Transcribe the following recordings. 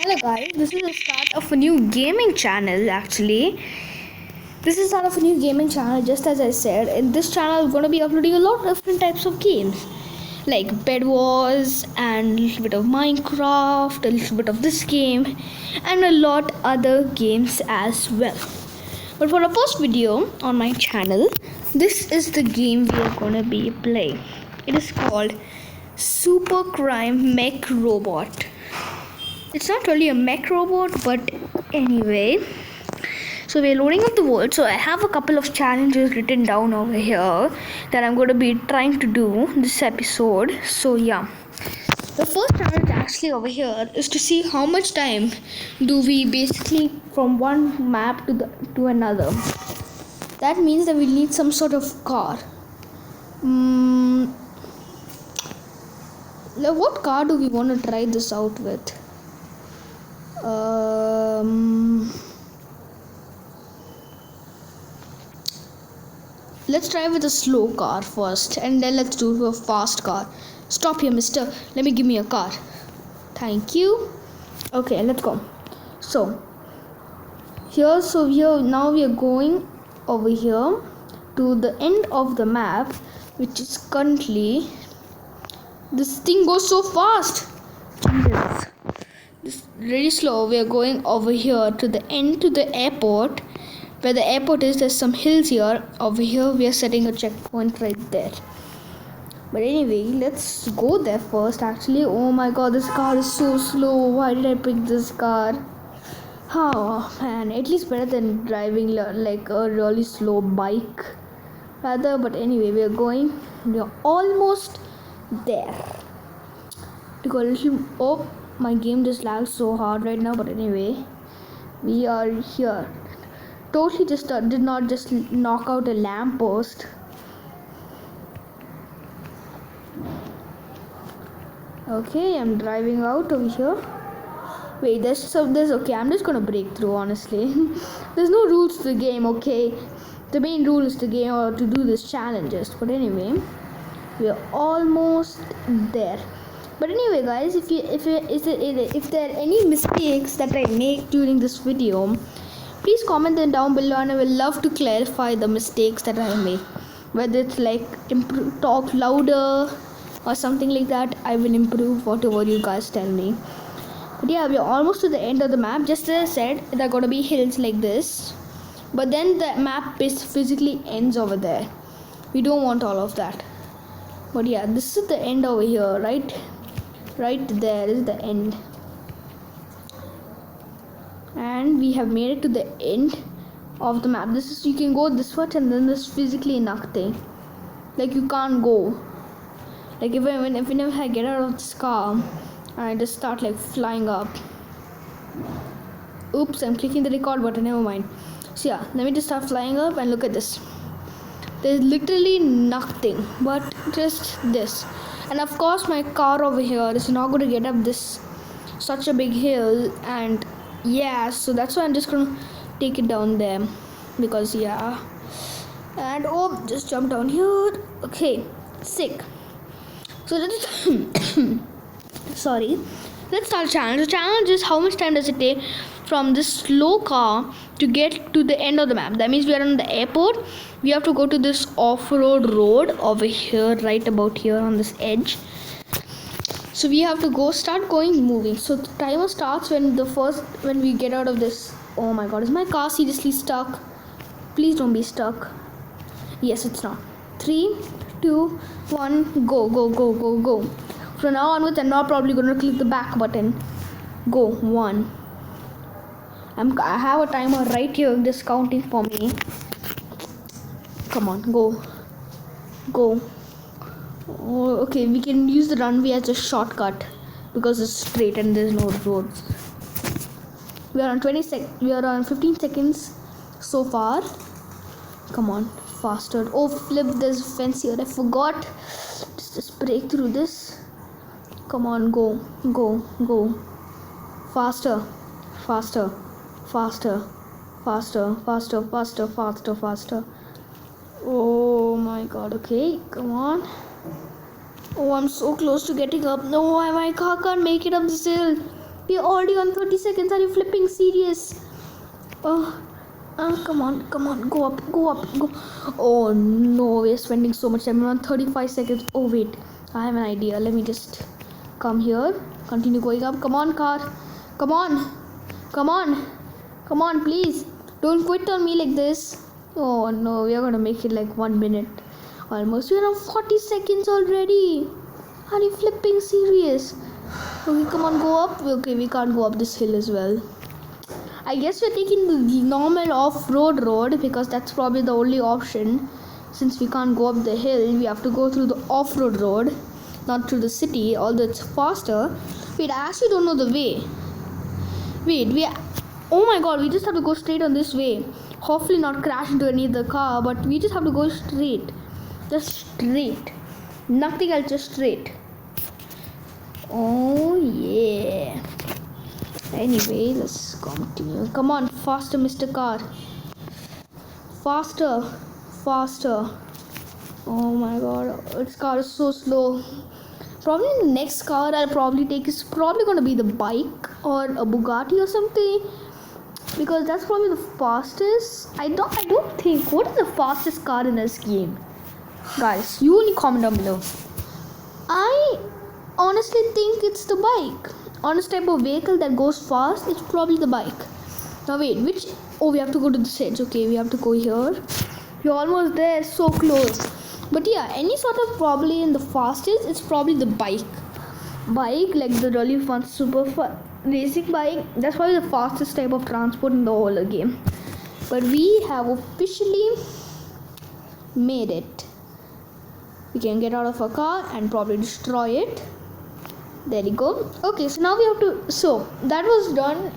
Hello guys, this is the start of a new gaming channel actually. This is the start of a new gaming channel, just as I said. In this channel I'm gonna be uploading a lot of different types of games. Like Bed Wars and a little bit of Minecraft, a little bit of this game, and a lot other games as well. But for the first video on my channel, this is the game we are gonna be playing. It is called Super Crime Mech Robot. It's not really a mech robot, but anyway. So we're loading up the world. So I have a couple of challenges written down over here that I'm going to be trying to do this episode. So yeah, the first challenge actually over here is to see how much time do we basically from one map to another. That means that we need some sort of car. Now what car do we want to try this out with? Let's try with a slow car first, and then let's do a fast car. Stop here, mister. Let me give me a car. Thank you. Okay, let's go. So here now we are going over here to the end of the map, which is currently. This thing goes so fast. Jesus. Really slow. We are going over here to the end, to the airport. Where the airport is, there's some hills here. Over here we are setting a checkpoint right there. But anyway, let's go there first actually. Oh my god, this car is so slow. Why did I pick this car? Oh man, at least better than driving like a really slow bike rather. But anyway, we are almost there. To go a little. My game just lags so hard right now, but anyway, we are here. Totally just did not just knock out a lamppost. Okay, I'm driving out over here. Wait, there's okay. I'm just gonna break through. Honestly, there's no rules to the game. Okay, the main rule is the game or to do these challenges. But anyway, we are almost there. But anyway guys, if there are any mistakes that I make during this video, please comment them down below and I will love to clarify the mistakes that I make. Whether it's like talk louder or something like that, I will improve whatever you guys tell me. But yeah, we are almost to the end of the map. Just as I said, there are gonna be hills like this, but then the map physically ends over there. We don't want all of that. But yeah, this is the end over here, right? Right there is the end, and we have made it to the end of the map. This is, you can go this much and then there's physically nothing, like you can't go. Like whenever I get out of this car I just start like flying up. Oops, I'm clicking the record button, never mind. So yeah, let me just start flying up and look at this. There's literally nothing but just this. And of course my car over here is not going to get up this such a big hill, and yeah, so that's why I'm just going to take it down there, because yeah. And oh, just jump down here. Okay, sick. So let's sorry, let's start the challenge. The challenge is how much time does it take from this slow car to get to the end of the map. That means we are on the airport. We have to go to this off-road road over here, right about here on this edge. So we have to start moving. So the timer starts when we get out of this. Oh my god, is my car seriously stuck? Please don't be stuck. Yes, it's not. 3, 2, 1, go, go, go, go, go. From now onwards, I'm not probably going to click the back button. Go. 1. I have a timer right here just counting for me. Come on, go. Go. Oh, okay, we can use the runway as a shortcut because it's straight and there's no roads. We are on 15 seconds so far. Come on, faster. Oh flip, there's a fence here. I forgot. Just break through this. Come on, go, go, go. Faster, faster, faster, faster, faster, faster, faster, faster. Oh my god, okay, come on. Oh, I'm so close to getting up. No, my car can't make it up this hill. We're already on 30 seconds. Are you flipping serious? Come on, go up, go. Oh no, we're spending so much time. We're on 35 seconds. Oh wait, I have an idea. Let me just come here, continue going up. Come on, car. Come on, please. Don't quit on me like this. Oh no, we are gonna make it like 1 minute. Almost. We're on 40 seconds already. Are you flipping serious? Okay, come on, go up. Okay, we can't go up this hill as well. I guess we're taking the normal off-road road because that's probably the only option. Since we can't go up the hill, we have to go through the off-road road, not through the city, although it's faster. Wait, I actually don't know the way. Oh my god, we just have to go straight on this way. Hopefully not crash into any other car, but we just have to go straight. Just straight. Nothing else, just straight. Oh yeah. Anyway, let's continue. Come on, faster, Mr. Car. Faster. Oh my god, this car is so slow. Probably the next car I'll probably take is probably gonna be the bike or a Bugatti or something, because that's probably the fastest. I don't think. What is the fastest car in this game? Guys, you only comment down below. I honestly think it's the bike. Honest type of vehicle that goes fast, it's probably the bike. Now wait, which? Oh, we have to go to this edge. Okay, we have to go here. You're almost there, so close. But yeah, any sort of probably in the fastest, it's probably the bike. Bike, like the really fun, racing bike. That's probably the fastest type of transport in the whole game. But we have officially made it. We can get out of our car and probably destroy it. There you go. Okay, so now we have to. So that was done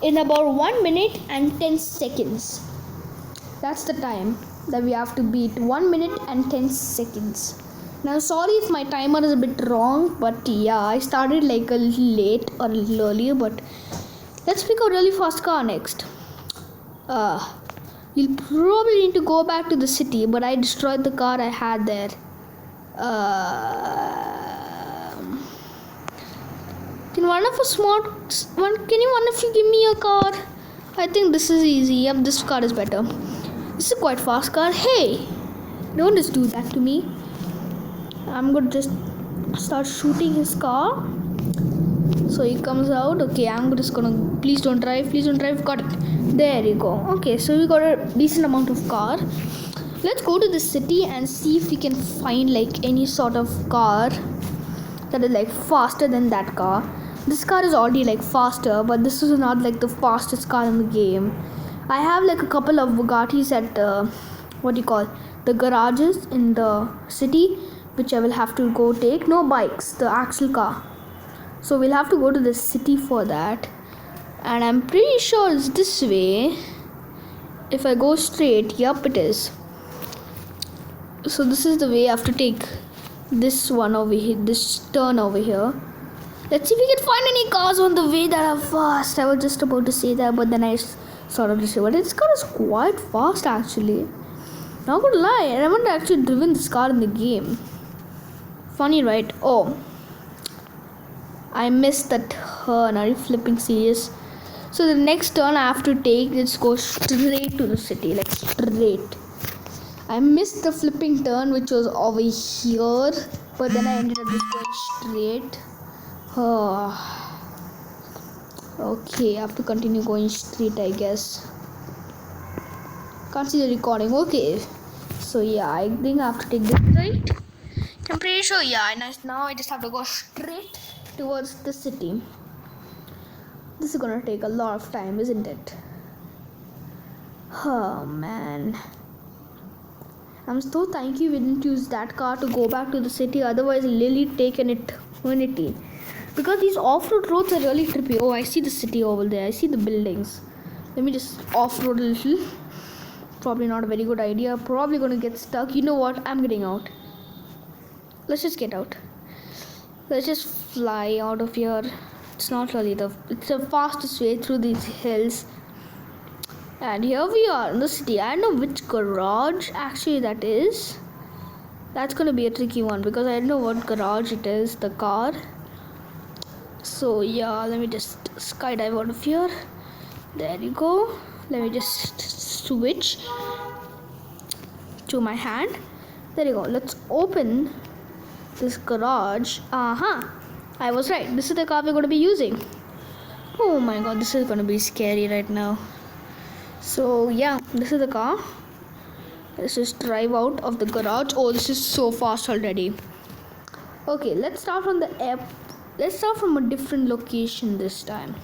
in about 1 minute and 10 seconds. That's the time that we have to beat. 1 minute and 10 seconds. Now sorry if my timer is a bit wrong, but yeah, I started like a little late or a little earlier. But let's pick a really fast car next. We'll probably need to go back to the city, but I destroyed the car I had there. Can one of you give me a car? I think this is easy. Yep, this car is better. This is a quite fast car. Hey, don't just do that to me. I'm gonna just start shooting his car. So he comes out. Okay, I'm just gonna. Please don't drive. Got it. There you go. Okay, so we got a decent amount of car. Let's go to the city and see if we can find like any sort of car that is like faster than that car. This car is already like faster, but this is not like the fastest car in the game. I have like a couple of Bugattis at the garages in the city, which I will have to go take. No bikes, the actual car. So we'll have to go to the city for that. And I'm pretty sure it's this way. If I go straight, yep, it is. So this is the way I have to take this one over here, this turn over here. Let's see if we can find any cars on the way that are fast. I was just about to say that, but then I sort of discovered this car is quite fast actually. Not gonna lie, I haven't actually driven this car in the game. Funny, right? Oh, I missed that turn. Are you flipping serious? So the next turn I have to take, let's go straight to the city, like straight. I missed the flipping turn, which was over here, but then I ended up just going straight. Okay, I have to continue going straight, I guess. Can't see the recording. Okay, so yeah, I think I have to take this right. I'm pretty sure, yeah. Now I just have to go straight towards the city. This is gonna take a lot of time, isn't it? Oh man, I'm so thankful we didn't use that car to go back to the city. Otherwise, it'll really take an eternity. Because these off-road roads are really trippy. Oh, I see the city over there. I see the buildings. Let me just off-road a little. Probably not a very good idea. Probably gonna get stuck. You know what? I'm getting out. Let's just get out. Let's just fly out of here. It's not really it's the fastest way through these hills. And here we are in the city. I don't know which garage actually that is. That's gonna be a tricky one because I don't know what garage it is, the car. So yeah, let me just skydive out of here. There you go. Let me just switch to my hand. There you go. Let's open this garage. I was right. This is the car we're going to be using. Oh my god, this is going to be scary right now. So yeah, this is the car. Let's just drive out of the garage. Oh, this is so fast already. Okay, let's start from the app. Let's start from a different location this time.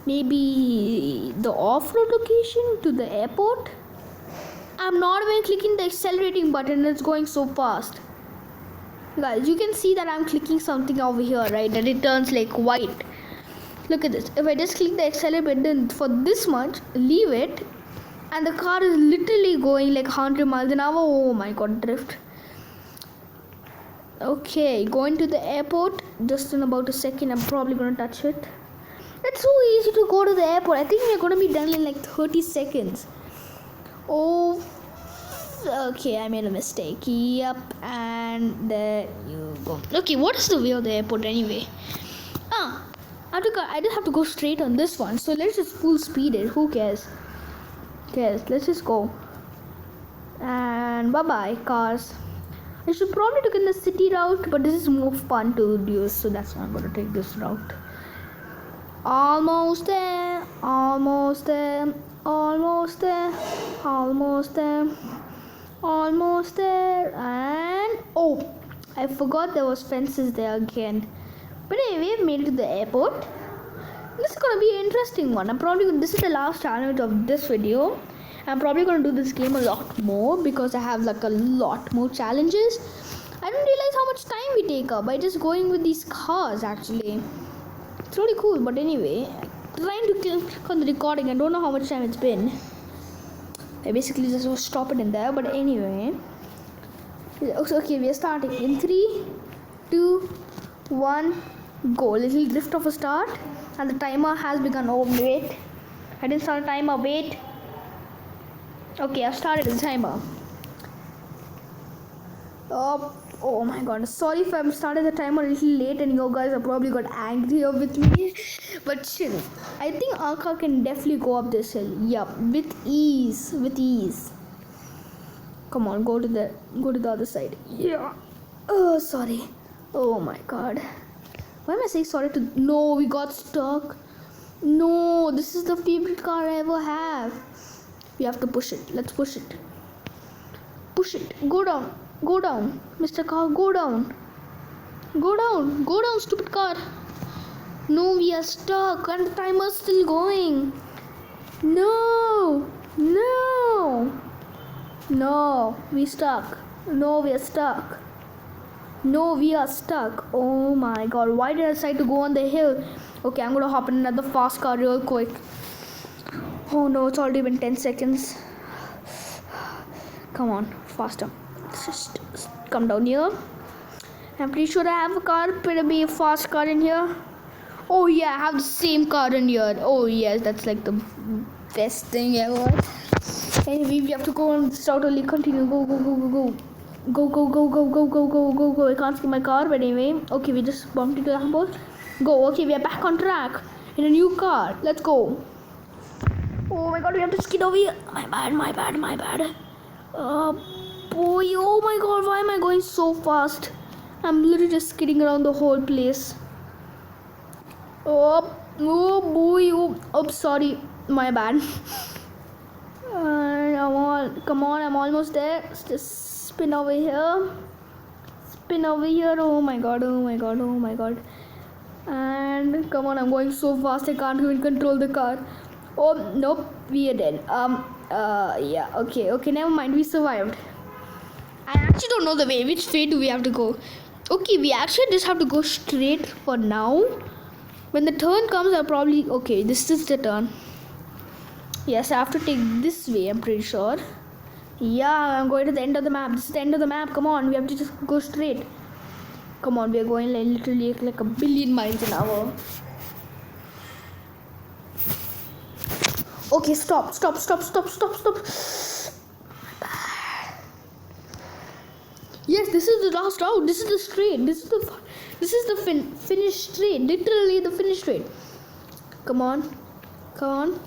Maybe the off-road location to the airport. I'm not even clicking the accelerating button. It's going so fast. Guys, you can see that I'm clicking something over here, right? And it turns like white. Look at this. If I just click the accelerate button for this much, leave it, and the car is literally going like 100 miles an hour. Oh my god, drift. Okay, going to the airport just in about a second. I'm probably gonna touch it. It's so easy to go to the airport. I think we're gonna be done in like 30 seconds. Oh, okay, I made a mistake. Yep, and there you go. Okay, what is the way of the airport anyway? I just have to go straight on this one. So let's just full speed it. Who cares? Let's just go. And bye bye, cars. I should probably take in the city route, but this is more fun to use, so that's why I'm gonna take this route. Almost there, almost there, almost there, almost there, almost there, and oh, I forgot there was fences there again. But anyway, we've made it to the airport. This is gonna be an interesting one. This is the last challenge of this video. I'm probably gonna do this game a lot more because I have like a lot more challenges. I didn't realize how much time we take up by just going with these cars actually. It's really cool, but anyway, I'm trying to click on the recording. I don't know how much time it's been. I basically just stop it in there, but anyway. Okay, we are starting in 3, 2, 1, go. Little drift of a start, and the timer has begun. Oh wait, I didn't start a timer. Wait. Okay, I've started the timer. Oh my god, sorry if I've started the timer a little late and you guys are probably got angry with me. But chill. I think our car can definitely go up this hill. Yup, with ease. Come on, go to the other side. Yeah. Oh, sorry. Oh my god. Why am I saying sorry to... No, we got stuck. No, this is the favorite car I ever have. We have to push it. Let's push it. Push it. Go down. Go down. Mr. Car, go down. Go down. Go down, stupid car. No, we are stuck and the timer's still going. No. No. No, we stuck. No, we are stuck. No, we are stuck. Oh my god. Why did I decide to go on the hill? Okay, I'm gonna hop in another fast car real quick. Oh no, it's already been 10 seconds. Come on, faster. Just come down here. I'm pretty sure I have a car. Better be a fast car in here. Oh yeah, I have the same car in here. Oh yes, that's like the best thing ever. Anyway, we have to go on this route only. Continue. Go. Go. I can't see my car, but anyway. Okay, we just bumped into the humble. Go. Okay, we are back on track in a new car. Let's go. Oh my god, we have to skid over here. My bad. Boy, oh my god, why am I going so fast? I'm literally just skidding around the whole place. Oh boy, oh, sorry, my bad. Come on, I'm almost there. Let's just spin over here. Oh my god. And come on, I'm going so fast I can't even control the car. Oh nope, we are dead. Yeah, okay, never mind, we survived. I actually don't know the way. Which way do we have to go? Okay, we actually just have to go straight for now. When the turn comes, I'll probably... Okay, this is the turn. Yes, I have to take this way, I'm pretty sure. Yeah, I'm going to the end of the map. This is the end of the map. Come on, we have to just go straight. Come on, we are going like literally like a billion miles an hour. Okay, stop. Yes, this is the last route. This is the straight. This is the This is the finish straight. Literally the finish straight. Come on. Come on.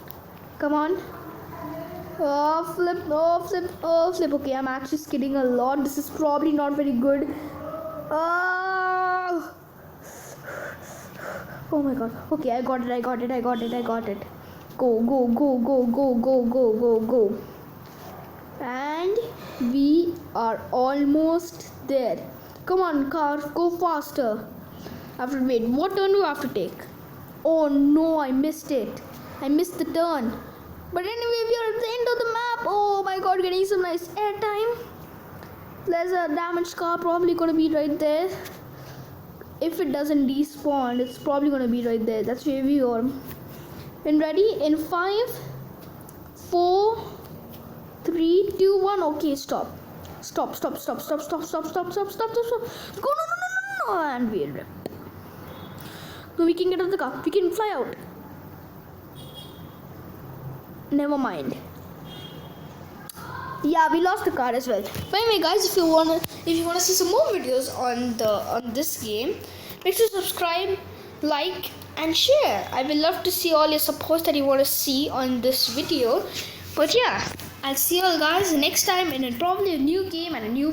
Come on. Oh, flip. Oh, flip. Oh, flip. Okay, I'm actually skidding a lot. This is probably not very good. Oh. Oh my god. Okay, I got it. Go. And we are almost there. Come on, car, go faster. Wait, what turn do I have to take? Oh no, I missed it. I missed the turn. But anyway, we are at the end of the map. Oh my god, getting some nice airtime. There's a damaged car probably gonna be right there. If it doesn't despawn, it's probably gonna be right there. That's where we are. And ready? In 5, 4, 3, 2, 1. Okay, stop. Stop. Go, no. And we are ripped. No, we can get out of the car. We can fly out. Never mind. Yeah, we lost the car as well. But anyway, guys, if you wanna see some more videos on this game, make sure to subscribe, like, and share. I will love to see all your supports that you want to see on this video. But yeah, I'll see you all guys next time in probably a new game and a new